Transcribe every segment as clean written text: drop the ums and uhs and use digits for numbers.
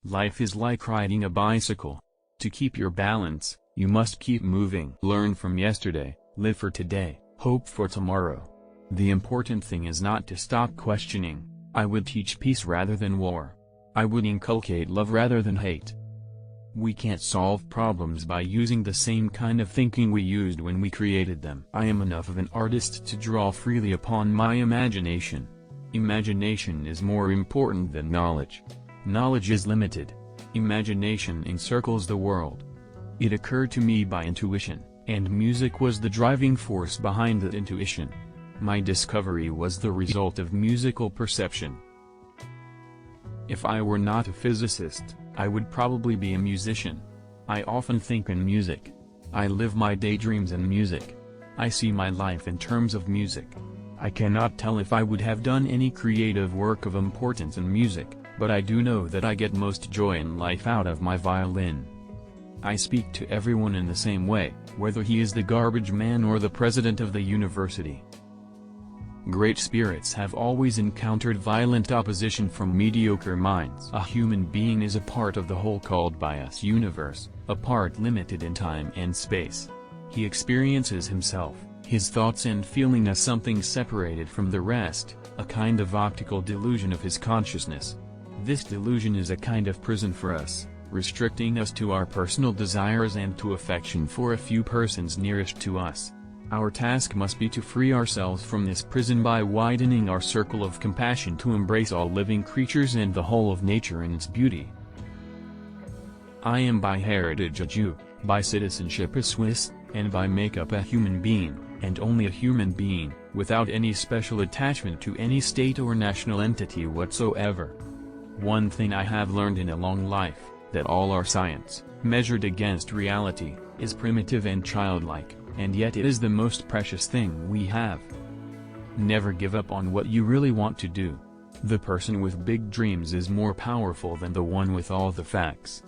Life is like riding a bicycle. To keep your balance, you must keep moving. Learn from yesterday, live for today, hope for tomorrow. The important thing is not to stop questioning. I would teach peace rather than war. I would inculcate love rather than hate. We can't solve problems by using the same kind of thinking we used when we created them. I am enough of an artist to draw freely upon my imagination. Imagination is more important than knowledge. Knowledge is limited. Imagination encircles the world. It occurred to me by intuition, and music was the driving force behind that intuition. My discovery was the result of musical perception. If I were not a physicist, I would probably be a musician. I often think in music. I live my daydreams in music. I see my life in terms of music. I cannot tell if I would have done any creative work of importance in music, but I do know that I get most joy in life out of my violin. I speak to everyone in the same way, whether he is the garbage man or the president of the university. Great spirits have always encountered violent opposition from mediocre minds. A human being is a part of the whole called by us universe, a part limited in time and space. He experiences himself, his thoughts and feeling as something separated from the rest, a kind of optical delusion of his consciousness. This delusion is a kind of prison for us, restricting us to our personal desires and to affection for a few persons nearest to us. Our task must be to free ourselves from this prison by widening our circle of compassion to embrace all living creatures and the whole of nature in its beauty. I am by heritage a Jew, by citizenship a Swiss, and by makeup a human being, and only a human being, without any special attachment to any state or national entity whatsoever. One thing I have learned in a long life, that all our science, measured against reality, is primitive and childlike. And yet it is the most precious thing we have. Never give up on what you really want to do. The person with big dreams is more powerful than the one with all the facts.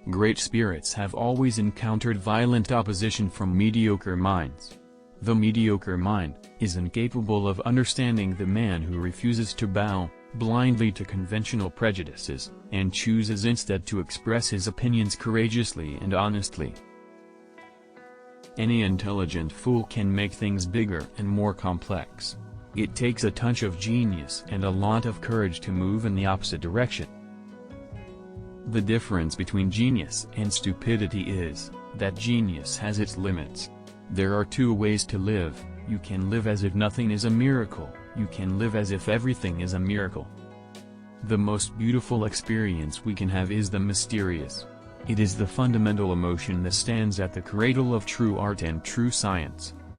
Great spirits have always encountered violent opposition from mediocre minds. The mediocre mind is incapable of understanding the man who refuses to bow blindly to conventional prejudices, and chooses instead to express his opinions courageously and honestly. Any intelligent fool can make things bigger and more complex. It takes a touch of genius and a lot of courage to move in the opposite direction. The difference between genius and stupidity is that genius has its limits. There are two ways to live. You can live as if nothing is a miracle, you can live as if everything is a miracle. The most beautiful experience we can have is the mysterious. It is the fundamental emotion that stands at the cradle of true art and true science.